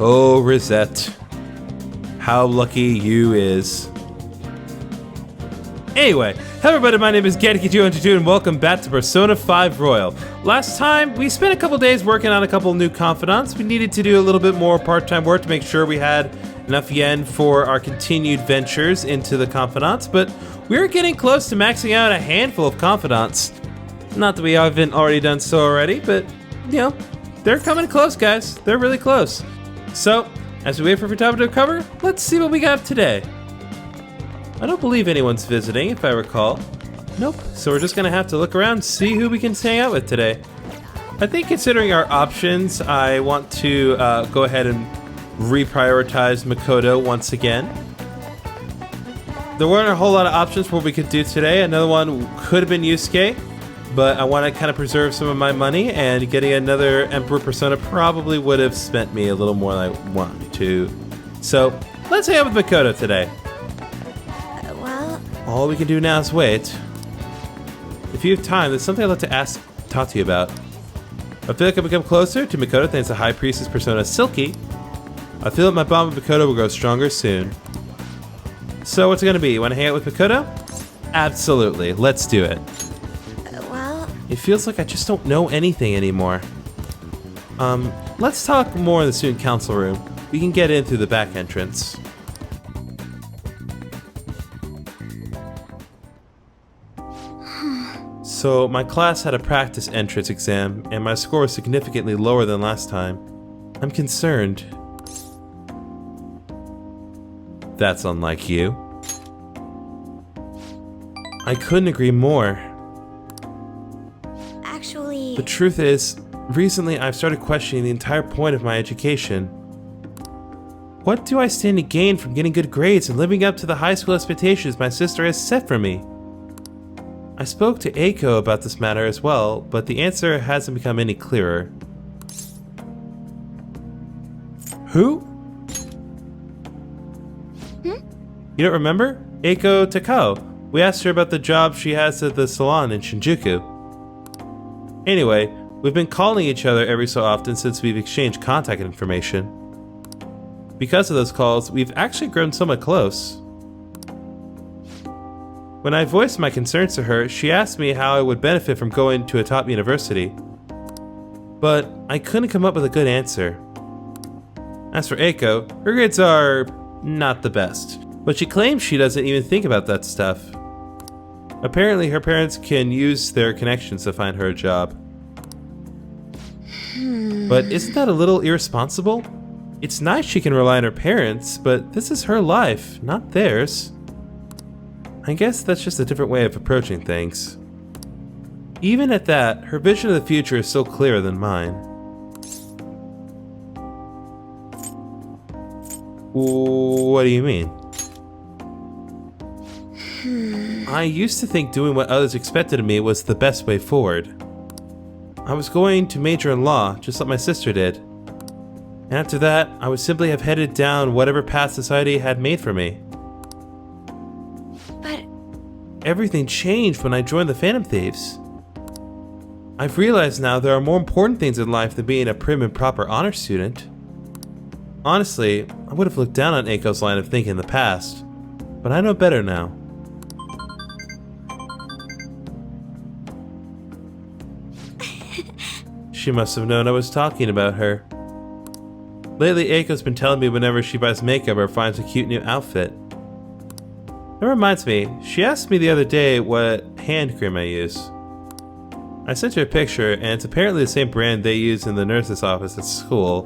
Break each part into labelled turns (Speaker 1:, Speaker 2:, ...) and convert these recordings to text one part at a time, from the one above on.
Speaker 1: Oh, Rosette. How lucky you is. Anyway, hello everybody, my name is Getty222 and welcome back to Persona 5 Royal. Last time, we spent a couple days working on a couple new confidants. We needed to do a little bit more part-time work to make sure we had enough yen for our continued ventures into the confidants, but we're getting close to maxing out a handful of confidants. Not that we haven't already done so already, but, you know, they're coming close, guys. They're really close. So, as we wait for Futaba to recover, let's see what we got today. I don't believe anyone's visiting, if I recall. Nope, so we're just gonna have to look around and see who we can hang out with today. I think considering our options, I want to go ahead and reprioritize Makoto once again. There weren't a whole lot of options for what we could do today. Another one could have been Yusuke, but I want to kind of preserve some of my money, and getting another Emperor Persona probably would have spent me a little more than I want to. So, let's hang out with Makoto today. All we can do now is wait. If you have time, there's something I'd like to talk to you about. I feel like I've become closer to Makoto thanks to High Priestess Persona Silky. I feel that my bond with Makoto will grow stronger soon. So what's it gonna be? You wanna hang out with Makoto? Absolutely, let's do it. It feels like I just don't know anything anymore. Let's talk more in the student council room. We can get in through the back entrance. So, my class had a practice entrance exam, and my score was significantly lower than last time. I'm concerned. That's unlike you. I couldn't agree more.
Speaker 2: Actually...
Speaker 1: The truth is, recently I've started questioning the entire point of my education. What do I stand to gain from getting good grades and living up to the high school expectations my sister has set for me? I spoke to Eiko about this matter as well, but the answer hasn't become any clearer. Who? You don't remember? Eiko Takao. We asked her about the job she has at the salon in Shinjuku. Anyway, we've been calling each other every so often since we've exchanged contact information. Because of those calls, we've actually grown somewhat close. When I voiced my concerns to her, she asked me how I would benefit from going to a top university. But I couldn't come up with a good answer. As for Eiko, her grades are not the best, but she claims she doesn't even think about that stuff. Apparently her parents can use their connections to find her a job. But isn't that a little irresponsible? It's nice she can rely on her parents, but this is her life, not theirs. I guess that's just a different way of approaching things. Even at that, her vision of the future is still clearer than mine. What do you mean? I used to think doing what others expected of me was the best way forward. I was going to major in law, just like my sister did. And after that, I would simply have headed down whatever path society had made for me. Everything changed when I joined the Phantom Thieves. I've realized now there are more important things in life than being a prim and proper honor student. Honestly, I would have looked down on Eiko's line of thinking in the past, but I know better now. She must have known I was talking about her. Lately, Eiko's been telling me whenever she buys makeup or finds a cute new outfit. That reminds me, she asked me the other day what hand cream I use. I sent her a picture, and it's apparently the same brand they use in the nurse's office at school.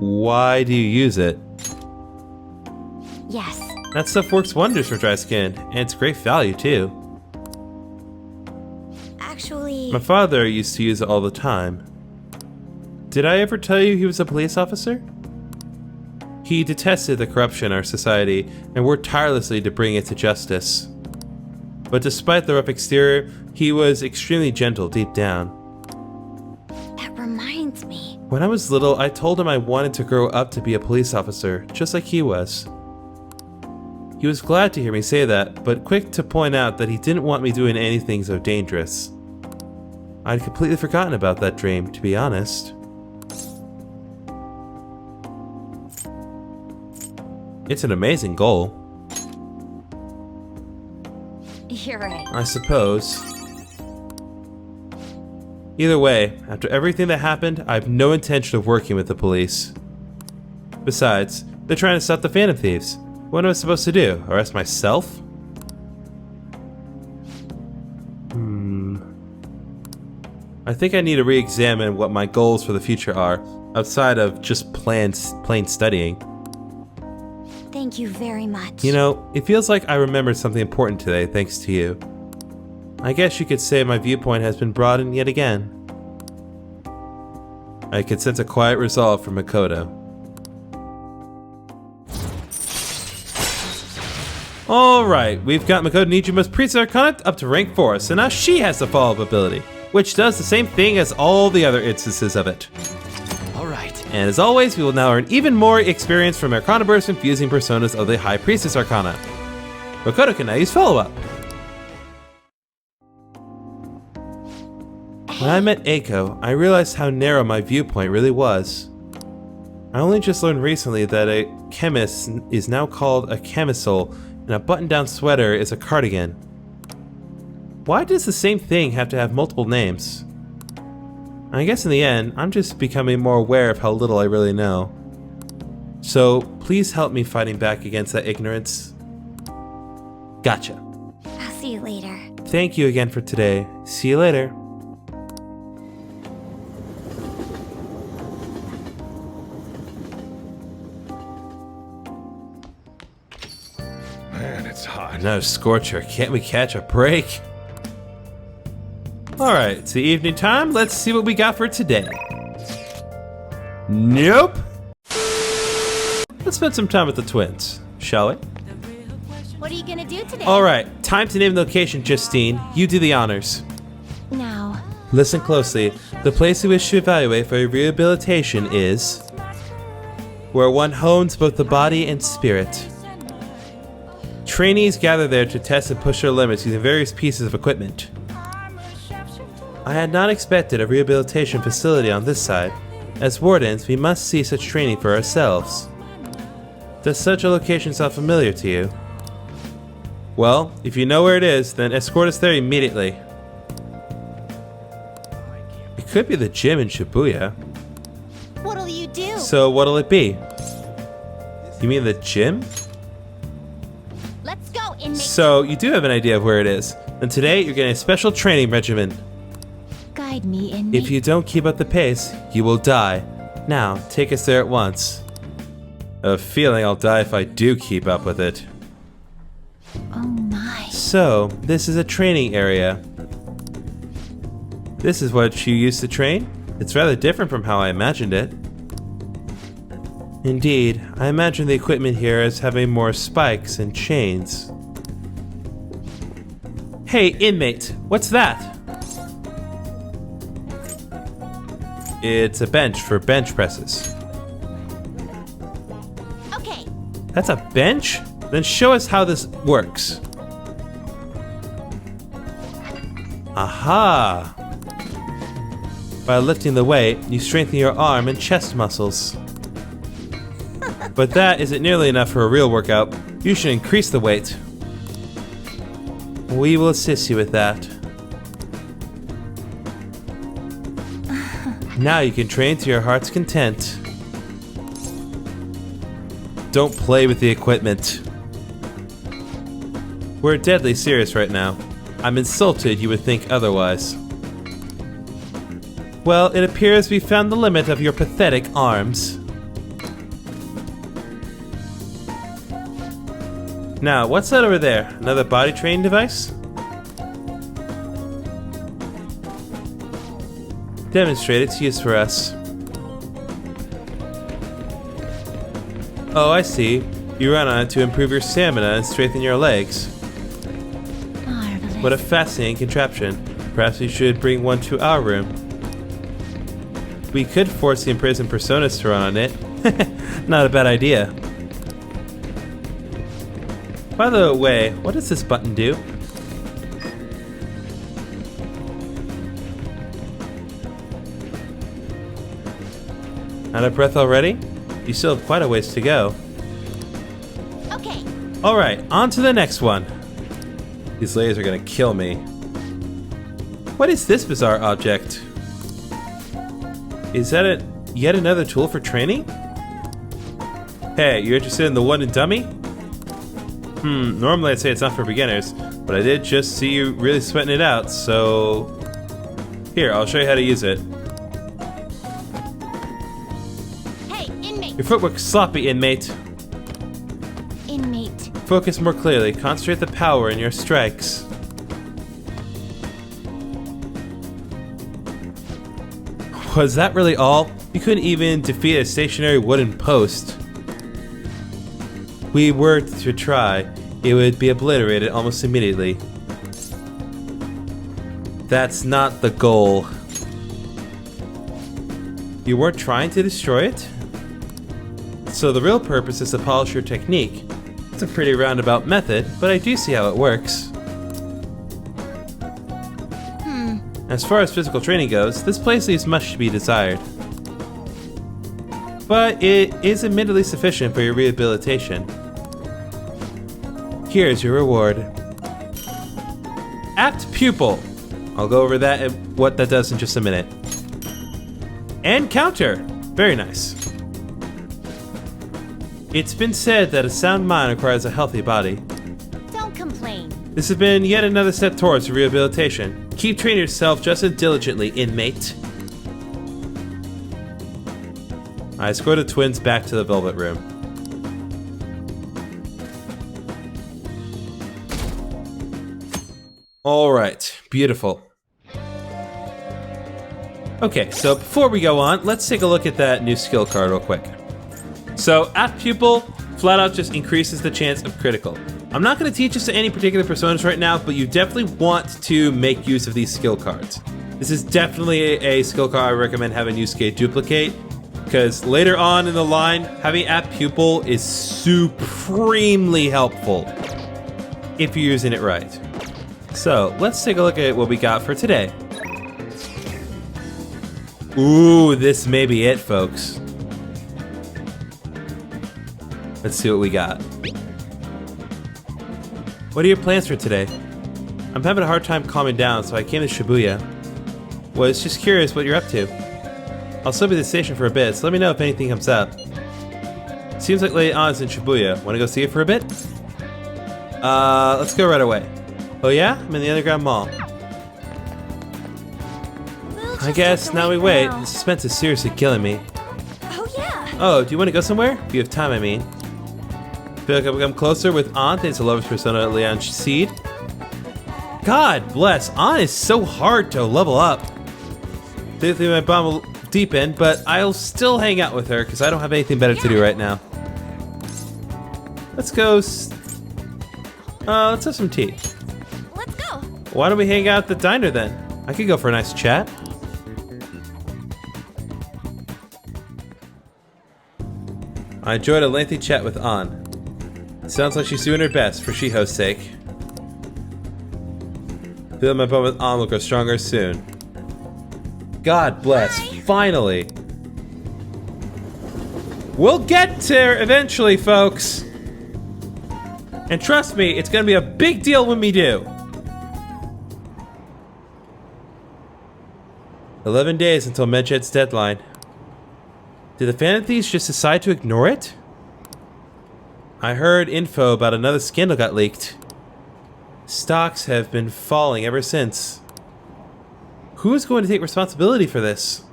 Speaker 1: Why do you use it?
Speaker 2: Yes.
Speaker 1: That stuff works wonders for dry skin, and it's great value too.
Speaker 2: Actually...
Speaker 1: My father used to use it all the time. Did I ever tell you he was a police officer? He detested the corruption in our society and worked tirelessly to bring it to justice. But despite the rough exterior, he was extremely gentle deep down.
Speaker 2: That reminds me.
Speaker 1: When I was little, I told him I wanted to grow up to be a police officer, just like he was. He was glad to hear me say that, but quick to point out that he didn't want me doing anything so dangerous. I'd completely forgotten about that dream, to be honest. It's an amazing goal.
Speaker 2: You're right.
Speaker 1: I suppose. Either way, after everything that happened, I have no intention of working with the police. Besides, they're trying to stop the Phantom Thieves. What am I supposed to do? Arrest myself? I think I need to re-examine what my goals for the future are, outside of just plain studying.
Speaker 2: Thank you very much.
Speaker 1: You know, it feels like I remembered something important today thanks to you. I guess you could say my viewpoint has been broadened yet again. I could sense a quiet resolve from Makoto. Alright, we've got Makoto Nijima's Priest Arcana up to rank 4, so now she has the follow-up ability, which does the same thing as all the other instances of it.
Speaker 3: Alright.
Speaker 1: And as always, we will now earn even more experience from Arcana Burst and fusing personas of the High Priestess Arcana. Makoto can now use follow-up. When I met Eiko, I realized how narrow my viewpoint really was. I only just learned recently that a chemist is now called a camisole, and a button-down sweater is a cardigan. Why does the same thing have to have multiple names? I guess in the end, I'm just becoming more aware of how little I really know. So, please help me fighting back against that ignorance. Gotcha.
Speaker 2: I'll see you later.
Speaker 1: Thank you again for today. See you later.
Speaker 3: Man, it's hot.
Speaker 1: No scorcher, can't we catch a break? Alright, it's the evening time. Let's see what we got for today. Nope. Let's spend some time with the twins, shall we?
Speaker 2: What are you gonna do today?
Speaker 1: Alright, time to name the location, Justine. You do the honors.
Speaker 2: Now,
Speaker 1: Listen closely. The place we wish to evaluate for rehabilitation is where one hones both the body and spirit. Trainees gather there to test and push their limits using various pieces of equipment. I had not expected a rehabilitation facility on this side. As wardens, we must see such training for ourselves. Does such a location sound familiar to you? Well, if you know where it is, then escort us there immediately. It could be the gym in Shibuya.
Speaker 2: what'll you do?
Speaker 1: So what'll it be? You mean the gym?
Speaker 2: Let's go, inmate.
Speaker 1: So you do have an idea of where it is. And today you're getting a special training regimen.
Speaker 2: Guide me, inmate.
Speaker 1: If you don't keep up the pace, you will die. Now, take us there at once. I have a feeling I'll die if I do keep up with it.
Speaker 2: Oh my.
Speaker 1: So, this is a training area. This is what you used to train? It's rather different from how I imagined it. Indeed, I imagine the equipment here as having more spikes and chains. Hey, inmate, what's that? It's a bench for bench presses.
Speaker 2: Okay.
Speaker 1: That's a bench? Then show us how this works. Aha! By lifting the weight, you strengthen your arm and chest muscles. But that isn't nearly enough for a real workout. You should increase the weight. We will assist you with that. Now you can train to your heart's content. Don't play with the equipment. We're deadly serious right now. I'm insulted you would think otherwise. Well, it appears we found the limit of your pathetic arms. Now, what's that over there? Another body training device? Demonstrate its use for us. Oh, I see. You run on it to improve your stamina and strengthen your legs.
Speaker 2: Marvelous.
Speaker 1: What a fascinating contraption. Perhaps we should bring one to our room. We could force the imprisoned personas to run on it. Not a bad idea. By the way, what does this button do? Out of breath already? You still have quite a ways to go.
Speaker 2: Okay.
Speaker 1: Alright, on to the next one. These layers are gonna kill me. What is this bizarre object? Is that yet another tool for training? Hey, you're interested in the one and dummy? Normally I'd say it's not for beginners, but I did just see you really sweating it out, so... Here, I'll show you how to use it.
Speaker 2: Hey, inmate!
Speaker 1: Your footwork's sloppy, inmate.
Speaker 2: Inmate.
Speaker 1: Focus more clearly. Concentrate the power in your strikes. Was that really all? You couldn't even defeat a stationary wooden post. We were to try, it would be obliterated almost immediately. That's not the goal. You weren't trying to destroy it? So the real purpose is to polish your technique. It's a pretty roundabout method, but I do see how it works. As far as physical training goes, this place leaves much to be desired. But it is admittedly sufficient for your rehabilitation. Here's your reward. Apt Pupil. I'll go over that and what that does in just a minute. And counter. Very nice. It's been said that a sound mind requires a healthy body.
Speaker 2: Don't complain.
Speaker 1: This has been yet another step towards rehabilitation. Keep training yourself just as diligently, inmate. I escort the twins back to the Velvet Room. Alright, beautiful. Okay, so before we go on, let's take a look at that new skill card real quick. So, Apt Pupil flat out just increases the chance of critical. I'm not going to teach this to any particular personas right now, but you definitely want to make use of these skill cards. This is definitely a skill card I recommend having Yusuke duplicate, because later on in the line, having Apt Pupil is supremely helpful if you're using it right. So, let's take a look at what we got for today. Ooh, this may be it, folks. Let's see what we got. What are your plans for today? I'm having a hard time calming down, so I came to Shibuya. Was just curious what you're up to. I'll still be at the station for a bit, so let me know if anything comes up. Seems like late on is in Shibuya. Want to go see it for a bit? Let's go right away. Oh yeah? I'm in the underground mall. I guess now we wait. The suspense is seriously killing me.
Speaker 2: Oh yeah.
Speaker 1: Oh, do you want to go somewhere? If you have time, I mean. Feel like I've become closer with Aunt thanks to Lover's Persona Leon Seed. God bless, Aunt is so hard to level up. Thankfully my bomb will deepen, but I'll still hang out with her because I don't have anything better to do right now. Let's go. Let's have some tea.
Speaker 2: Let's go.
Speaker 1: Why don't we hang out at the diner then? I could go for a nice chat. I enjoyed a lengthy chat with An. Sounds like she's doing her best for Shiho's sake. Feel my bond with An will grow stronger soon. God bless.
Speaker 2: Bye.
Speaker 1: Finally. We'll get there eventually, folks. And trust me, it's gonna be a big deal when we do. 11 days until Medjed's deadline. Did the Phantom Thieves just decide to ignore it? I heard info about another scandal got leaked. Stocks have been falling ever since. Who is going to take responsibility for this?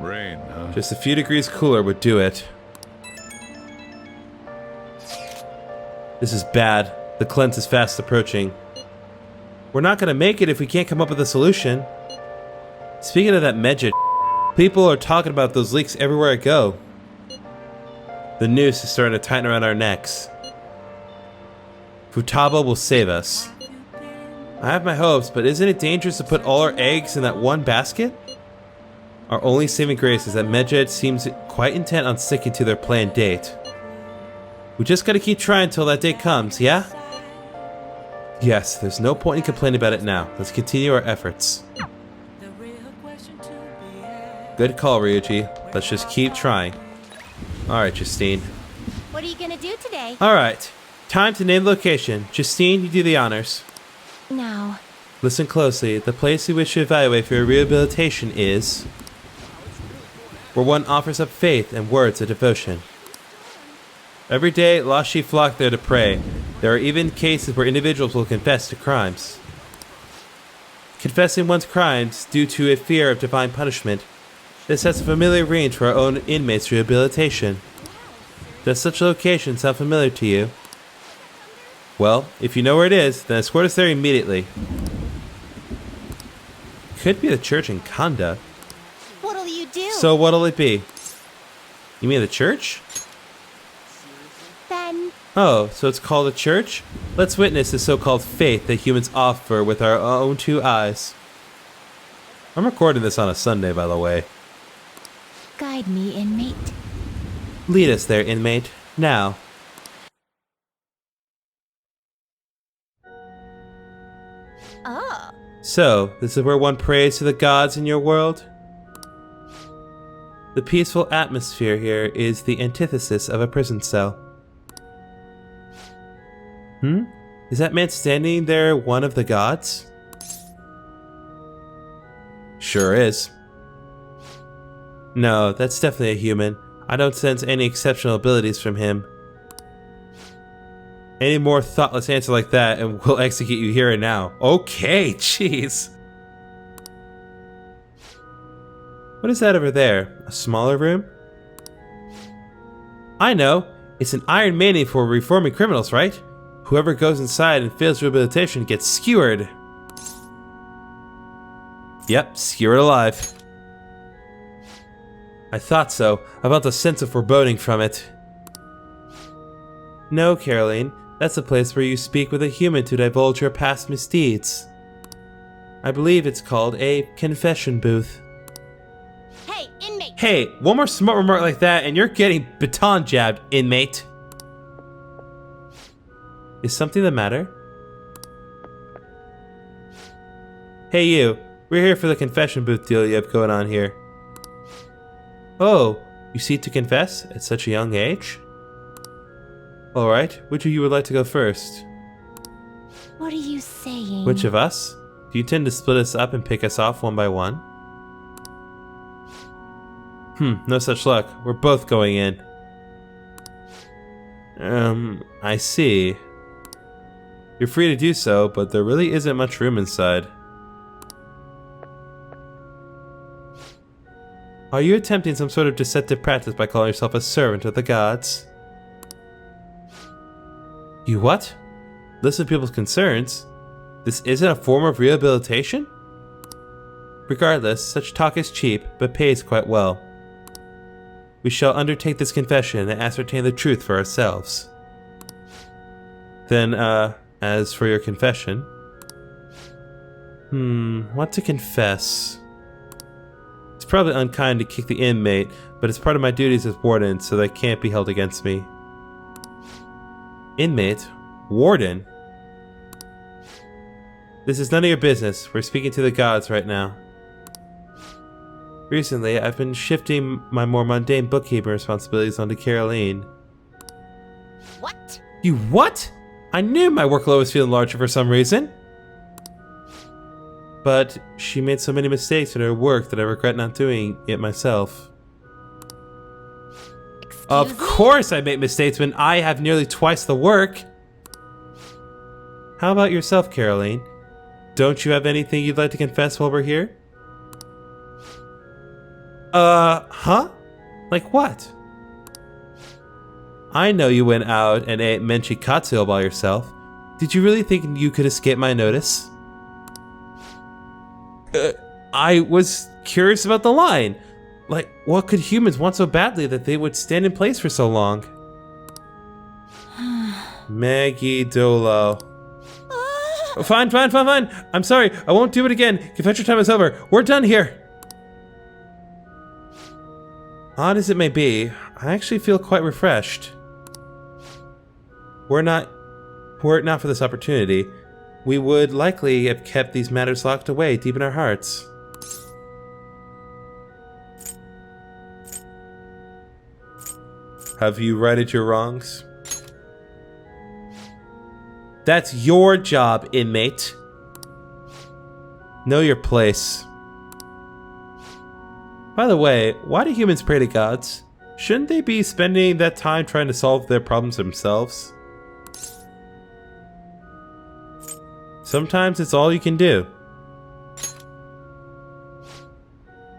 Speaker 3: Rain, huh?
Speaker 1: Just a few degrees cooler would do it. This is bad. The cleanse is fast approaching. We're not gonna make it if we can't come up with a solution. Speaking of that Medjed, people are talking about those leaks everywhere I go. The noose is starting to tighten around our necks. Futaba will save us. I have my hopes, but isn't it dangerous to put all our eggs in that one basket? Our only saving grace is that Medjed seems quite intent on sticking to their planned date. We just gotta keep trying until that day comes, yeah? Yes, there's no point in complaining about it now. Let's continue our efforts. Good call, Ryuji. Let's just keep trying. Alright, Justine.
Speaker 2: What are you gonna do today?
Speaker 1: Alright, time to name the location. Justine, you do the honors.
Speaker 2: Now,
Speaker 1: Listen closely. The place we wish to evaluate for your rehabilitation is where one offers up faith and words of devotion. Every day, lost sheep flock there to pray. There are even cases where individuals will confess to crimes. Confessing one's crimes due to a fear of divine punishment. This has a familiar range for our own inmates' rehabilitation. Does such a location sound familiar to you? Well, if you know where it is, then escort us there immediately. Could be the church in Kanda.
Speaker 2: what'll you do?
Speaker 1: So what'll it be? You mean the church?
Speaker 2: Then,
Speaker 1: Oh, so it's called a church? Let's witness the so-called faith that humans offer with our own two eyes. I'm recording this on a Sunday, by the way.
Speaker 2: guide me, inmate.
Speaker 1: Lead us there, inmate. Now.
Speaker 2: Oh,
Speaker 1: So, this is where one prays to the gods in your world? The peaceful atmosphere here is the antithesis of a prison cell. Is that man standing there one of the gods? Sure is. No, that's definitely a human. I don't sense any exceptional abilities from him. Any more thoughtless answer like that and we'll execute you here and now. Okay, jeez. What is that over there? A smaller room? I know. It's an iron maning for reforming criminals, right? Whoever goes inside and fails rehabilitation gets skewered. Yep, skewered alive. I thought so. I felt a sense of foreboding from it. No, Caroline. That's a place where you speak with a human to divulge your past misdeeds. I believe it's called a confession booth.
Speaker 2: hey, inmate!
Speaker 1: Hey, one more smart remark like that and you're getting baton jabbed, inmate. Is something the matter? Hey you, we're here for the confession booth deal you have going on here. Oh, you seek to confess at such a young age? Alright, which of you would like to go first?
Speaker 2: What are you saying?
Speaker 1: Which of us? Do you intend to split us up and pick us off one by one? No such luck. We're both going in. I see. You're free to do so, but there really isn't much room inside. Are you attempting some sort of deceptive practice by calling yourself a servant of the gods? You what? Listen to people's concerns? This isn't a form of rehabilitation? Regardless, such talk is cheap, but pays quite well. We shall undertake this confession and ascertain the truth for ourselves. Then, as for your confession... what to confess? It's probably unkind to kick the inmate, but it's part of my duties as warden, so that can't be held against me. Inmate? Warden? This is none of your business. We're speaking to the gods right now. Recently, I've been shifting my more mundane bookkeeping responsibilities onto Caroline.
Speaker 2: What?
Speaker 1: You what? I knew my workload was feeling larger for some reason. But she made so many mistakes in her work that I regret not doing it myself. Of course I make mistakes when I have nearly twice the work. How about yourself, Caroline? Don't you have anything you'd like to confess while we're here? Huh? Like what? I know you went out and ate menchikatsu all by yourself. Did you really think you could escape my notice? I was curious about the line. Like, what could humans want so badly that they would stand in place for so long? Maggie Dolo. Fine. I'm sorry. I won't do it again. Confession time is over. We're done here. Odd as it may be, I actually feel quite refreshed. Were it not for this opportunity, we would likely have kept these matters locked away deep in our hearts. Have you righted your wrongs? That's your job, inmate. Know your place. By the way, why do humans pray to gods? Shouldn't they be spending that time trying to solve their problems themselves? Sometimes it's all you can do.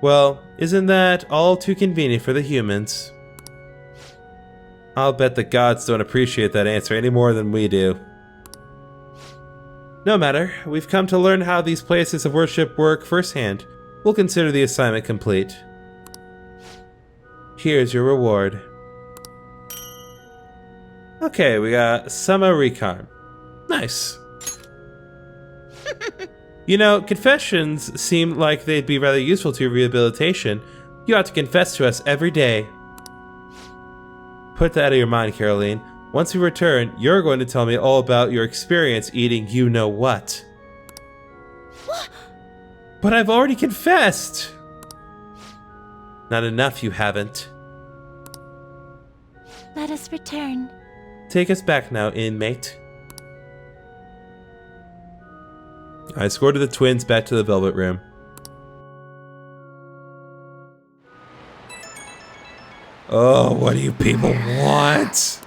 Speaker 1: Well, isn't that all too convenient for the humans? I'll bet the gods don't appreciate that answer any more than we do. No matter, we've come to learn how these places of worship work firsthand. We'll consider the assignment complete. Here's your reward. Okay, we got Summer Recon. Nice. You know, confessions seem like they'd be rather useful to your rehabilitation. You ought to confess to us every day. Put that out of your mind, Caroline. Once we return, you're going to tell me all about your experience eating you-know-what.
Speaker 2: What?
Speaker 1: But I've already confessed! Not enough, you haven't.
Speaker 2: Let us return.
Speaker 1: Take us back now, inmate. I escorted the twins back to the Velvet Room. Oh, what do you people want?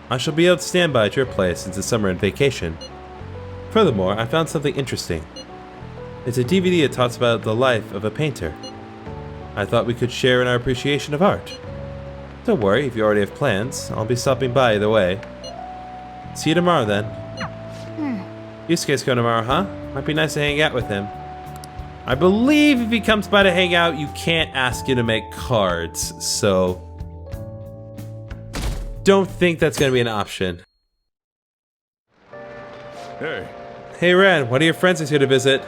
Speaker 1: I shall be able to stand by at your place since it's summer and vacation. Furthermore, I found something interesting. It's a DVD that talks about the life of a painter. I thought we could share in our appreciation of art. Don't worry, if you already have plans, I'll be stopping by either way. See you tomorrow then. Yusuke's going tomorrow, huh? Might be nice to hang out with him. I believe if he comes by to hang out, you can't ask him to make cards, so don't think that's going to be an option.
Speaker 3: Hey.
Speaker 1: Hey Ren, one of your friends is here to visit.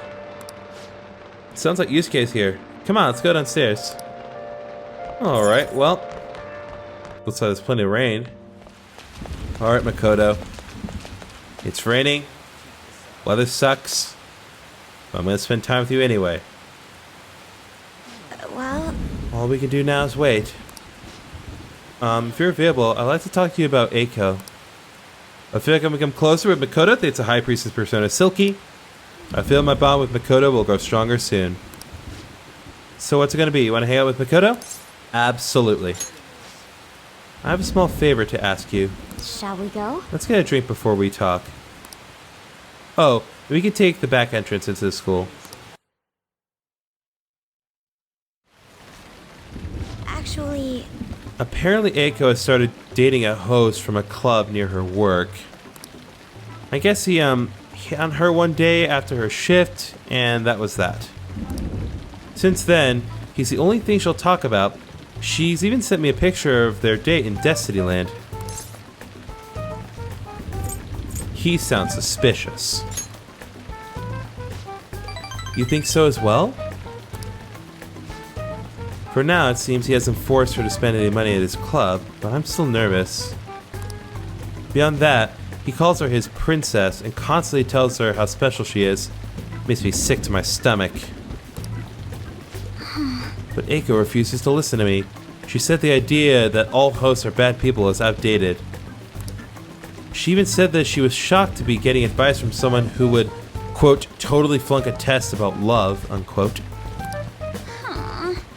Speaker 1: Sounds like Yusuke's here. Come on, let's go downstairs. Alright, well, looks like there's plenty of rain. Alright, Makoto. It's raining. Weather sucks. But I'm gonna spend time with you anyway.
Speaker 2: Well,
Speaker 1: All we can do now is wait. If you're available, I'd like to talk to you about Eiko. I feel like I'm gonna become closer with Makoto thanks to High Priestess Persona Silky. I feel my bond with Makoto will grow stronger soon. So what's it gonna be? You wanna hang out with Makoto? Absolutely. I have a small favor to ask you.
Speaker 2: shall we go?
Speaker 1: Let's get a drink before we talk. Oh, we can take the back entrance into the school.
Speaker 2: Actually,
Speaker 1: Apparently Eiko has started dating a host from a club near her work. I guess he hit on her one day after her shift, and that was that. Since then, he's the only thing she'll talk about. She's even sent me a picture of their date in Destinyland. He sounds suspicious. You think so as well? For now, it seems he hasn't forced her to spend any money at his club, but I'm still nervous. Beyond that, he calls her his princess and constantly tells her how special she is. Makes me sick to my stomach. But Eiko refuses to listen to me. She said the idea that all hosts are bad people is outdated. She even said that she was shocked to be getting advice from someone who would, quote, totally flunk a test about love, unquote.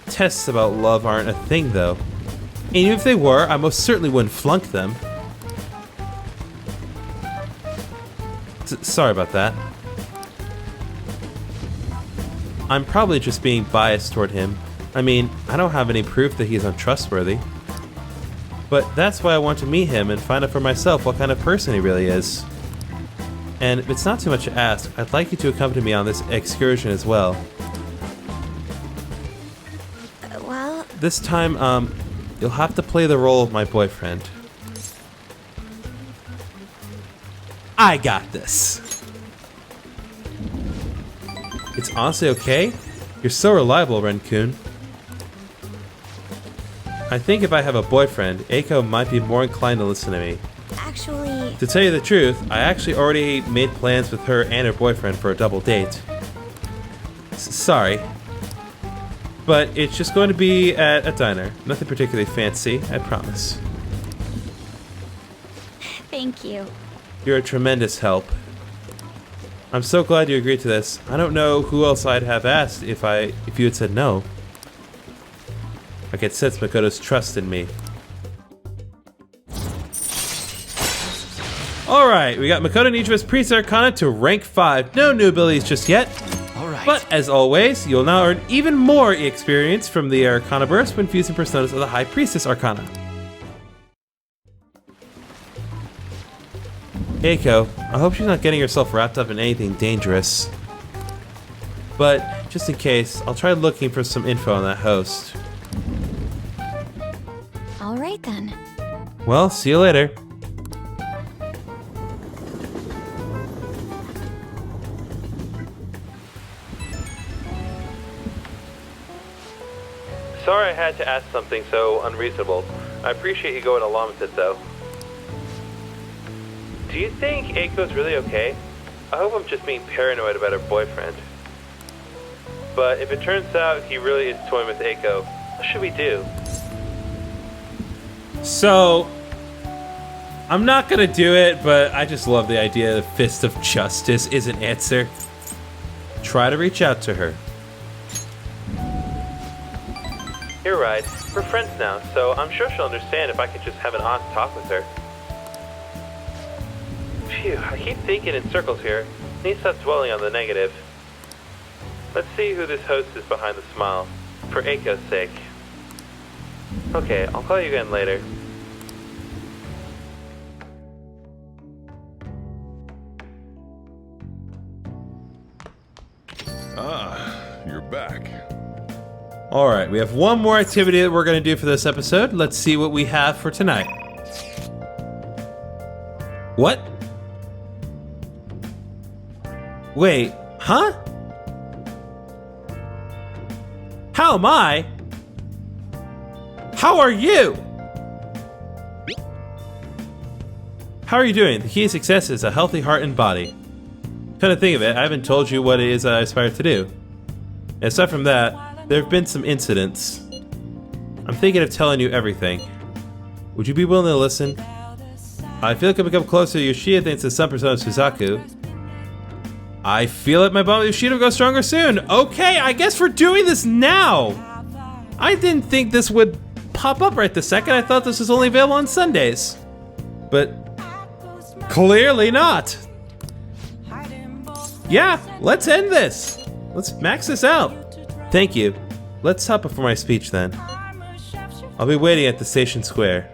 Speaker 1: Tests about love aren't a thing, though. And even if they were, I most certainly wouldn't flunk them. Sorry about that. I'm probably just being biased toward him. I mean, I don't have any proof that he's untrustworthy. But that's why I want to meet him and find out for myself what kind of person he really is. And if it's not too much to ask, I'd like you to accompany me on this excursion as well.
Speaker 2: well,
Speaker 1: This time, you'll have to play the role of my boyfriend. I got this. It's honestly okay? You're so reliable, Ren-kun. I think if I have a boyfriend, Eiko might be more inclined to listen to me.
Speaker 2: actually,
Speaker 1: To tell you the truth, I actually already made plans with her and her boyfriend for a double date. Sorry. But it's just going to be at a diner. Nothing particularly fancy, I promise.
Speaker 2: Thank you.
Speaker 1: You're a tremendous help. I'm so glad you agreed to this. I don't know who else I'd have asked if you had said no. I could sense Makoto's trust in me. Alright, we got Makoto and each of his Priest Arcana to rank 5. No new abilities just yet.
Speaker 3: Alright.
Speaker 1: But as always, you'll now earn even more experience from the Arcana Burst when fusing personas of the High Priestess Arcana. Eiko, I hope she's not getting herself wrapped up in anything dangerous. But, just in case, I'll try looking for some info on that host.
Speaker 2: All right then.
Speaker 1: Well, see you later. Sorry I had to ask something so unreasonable. I appreciate you going along with it, though. Do you think Eiko's really okay? I hope I'm just being paranoid about her boyfriend. But if it turns out he really is toying with Eiko, what should we do? So, I'm not gonna do it, but I just love the idea the Fist of Justice is an answer. Try to reach out to her. You're right. We're friends now, so I'm sure she'll understand if I could just have an honest talk with her. Phew, I keep thinking in circles here. I need to stop dwelling on the negative. Let's see who this host is behind the smile, for Eiko's sake. Okay, I'll call you again later.
Speaker 4: Ah, you're back.
Speaker 1: Alright, we have one more activity that we're going to do for this episode. Let's see what we have for tonight. What? Wait, huh? How am I? How are you? How are you doing? The key to success is a healthy heart and body. Come to think of it, I haven't told you what it is I aspire to do. Aside from that, there have been some incidents. I'm thinking of telling you everything. Would you be willing to listen? I feel like I've become closer to Yoshida thanks to some persona of Suzaku. I feel like my bond with Yoshida will go stronger soon. Okay, I guess we're doing this now. I didn't think this would pop up right this second. I thought this was only available on Sundays. But clearly not. Yeah, let's end this. Let's max this out. Thank you. Let's hop before my speech then. I'll be waiting at the station square.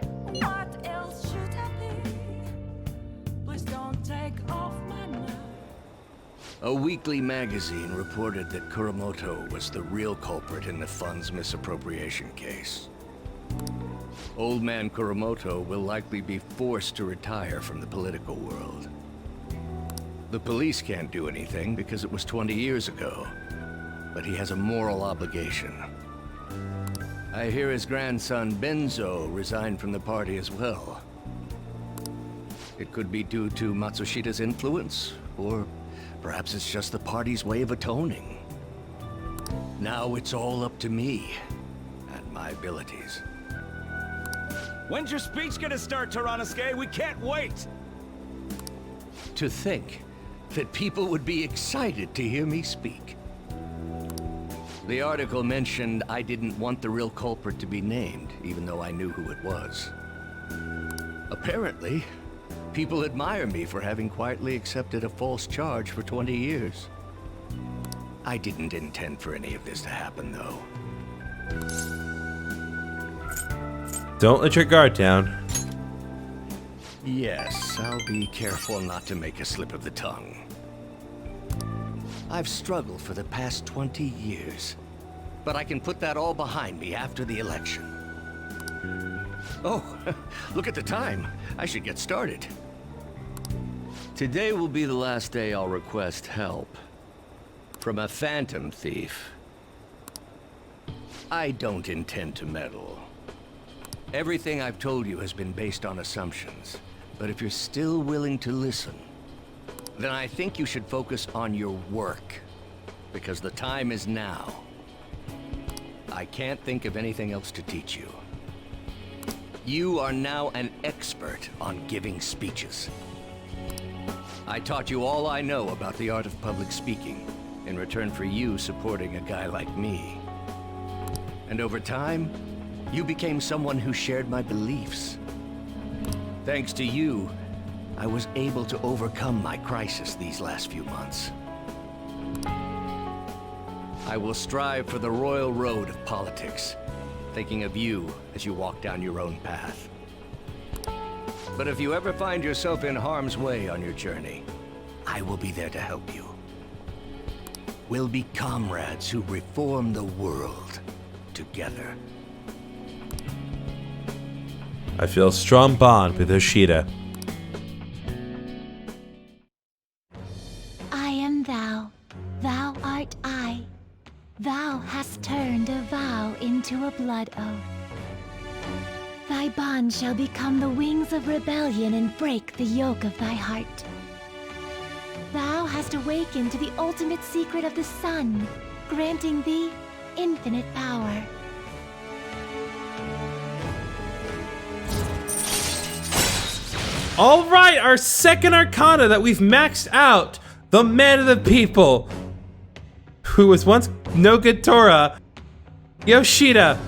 Speaker 3: A weekly magazine reported that Kuramoto was the real culprit in the fund's misappropriation case. Old man Kuramoto will likely be forced to retire from the political world. The police can't do anything because it was 20 years ago, but he has a moral obligation. I hear his grandson Benzo resigned from the party as well. It could be due to Matsushida's influence, or perhaps it's just the party's way of atoning. Now it's all up to me and my abilities.
Speaker 5: When's your speech gonna start, Tyrannuske? We can't wait!
Speaker 3: To think that people would be excited to hear me speak. The article mentioned I didn't want the real culprit to be named, even though I knew who it was. Apparently, people admire me for having quietly accepted a false charge for 20 years. I didn't intend for any of this to happen, though.
Speaker 1: Don't let your guard down.
Speaker 3: Yes, I'll be careful not to make a slip of the tongue. I've struggled for the past 20 years, but I can put that all behind me after the election. Oh, look at the time. I should get started. Today will be the last day I'll request help from a phantom thief. I don't intend to meddle. Everything I've told you has been based on assumptions. But if you're still willing to listen, then I think you should focus on your work, because the time is now. I can't think of anything else to teach you. You are now an expert on giving speeches. I taught you all I know about the art of public speaking, in return for you supporting a guy like me. And over time, you became someone who shared my beliefs. Thanks to you, I was able to overcome my crisis these last few months. I will strive for the royal road of politics, thinking of you as you walk down your own path. But if you ever find yourself in harm's way on your journey, I will be there to help you. We'll be comrades who reform the world together.
Speaker 1: I feel a strong bond with Yoshida.
Speaker 2: I am thou. Thou art I. Thou hast turned a vow into a blood oath. Thy bond shall become the wings of rebellion and break the yoke of thy heart. Thou hast awakened to the ultimate secret of the sun, granting thee infinite power.
Speaker 1: All right, our second arcana that we've maxed out, the man of the people, who was once no good Torah, Yoshida.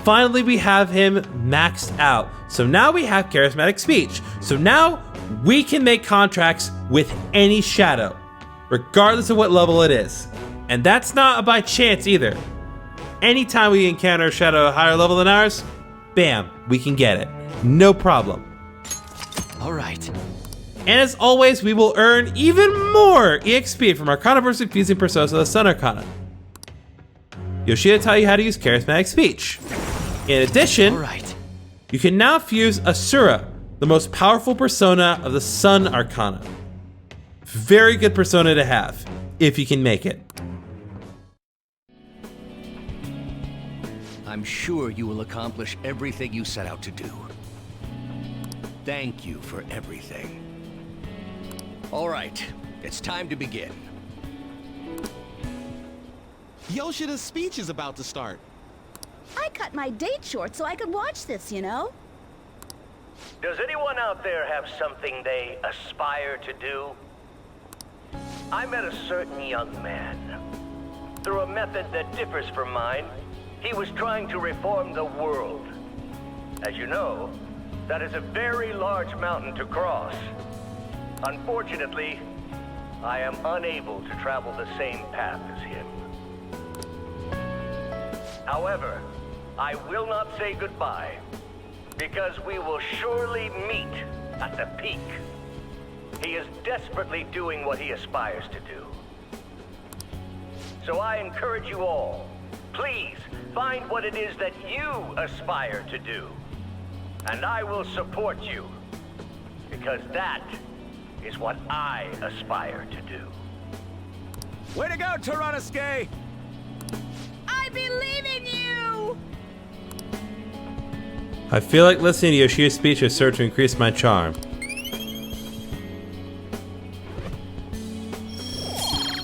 Speaker 1: Finally, we have him maxed out. So now we have charismatic speech. So now we can make contracts with any shadow, regardless of what level it is. And that's not by chance either. Anytime we encounter a shadow at a higher level than ours, bam, we can get it. No problem.
Speaker 3: All right.
Speaker 1: And as always, we will earn even more EXP from Arcana versus Fusing Persona, the Sun Arcana. Yoshida taught you how to use charismatic speech. In addition,
Speaker 3: All right.
Speaker 1: you can now fuse Asura, the most powerful persona of the Sun Arcana. Very good persona to have, if you can make it.
Speaker 3: I'm sure you will accomplish everything you set out to do. Thank you for everything. All right, it's time to begin.
Speaker 6: Yoshida's speech is about to start.
Speaker 7: I cut my date short so I could watch this, you know?
Speaker 8: Does anyone out there have something they aspire to do? I met a certain young man. Through a method that differs from mine, he was trying to reform the world. As you know, that is a very large mountain to cross. Unfortunately, I am unable to travel the same path as him. However, I will not say goodbye, because we will surely meet at the peak. He is desperately doing what he aspires to do. So I encourage you all, please find what it is that you aspire to do. And I will support you, because that is what I aspire to do.
Speaker 5: Way to go, Tyrannusque!
Speaker 7: I believe in you!
Speaker 1: I feel like listening to Yoshida's speech has served to increase my charm.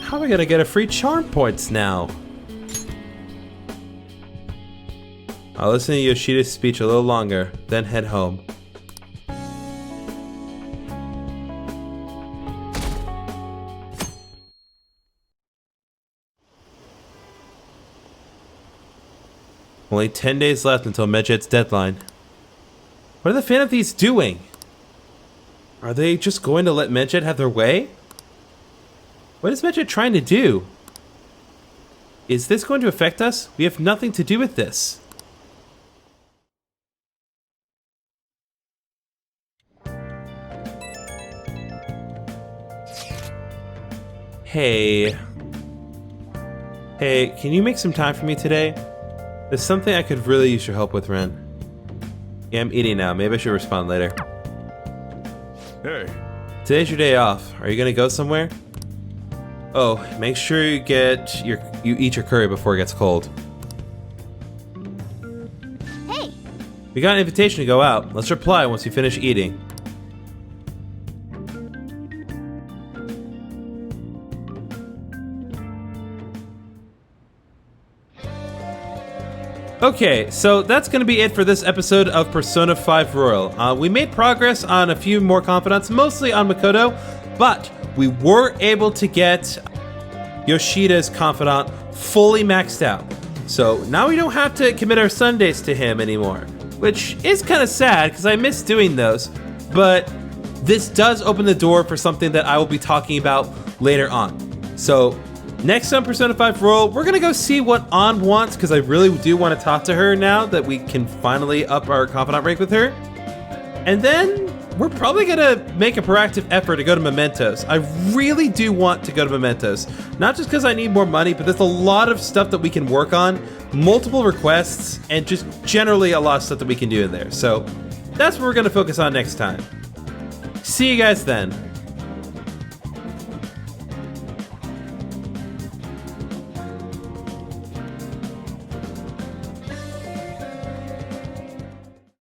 Speaker 1: How am I gonna get a free charm points now? I'll listen to Yoshida's speech a little longer, then head home. Only 10 days left until Medjet's deadline. What are the Phantom Thieves doing? Are they just going to let Medjet have their way? What is Medjet trying to do? Is this going to affect us? We have nothing to do with this. Hey. Hey, can you make some time for me today? There's something I could really use your help with, Ren. Yeah, I'm eating now. Maybe I should respond later.
Speaker 4: Hey,
Speaker 1: Today's your day off. Are you gonna go somewhere? Oh, make sure you eat your curry before it gets cold.
Speaker 2: Hey,
Speaker 1: We got an invitation to go out. Let's reply once you finish eating. Okay, so that's going to be it for this episode of Persona 5 Royal. We made progress on a few more confidants, mostly on Makoto, but we were able to get Yoshida's confidant fully maxed out. So now we don't have to commit our Sundays to him anymore, which is kind of sad because I miss doing those, but this does open the door for something that I will be talking about later on. So next on Persona 5 Royal, we're gonna go see what An wants because I really do want to talk to her now that we can finally up our confidant rank with her. And then we're probably gonna make a proactive effort to go to Mementos. I really do want to go to Mementos, not just because I need more money, but there's a lot of stuff that we can work on, multiple requests, and just generally a lot of stuff that we can do in there. So that's what we're gonna focus on next time. See you guys then.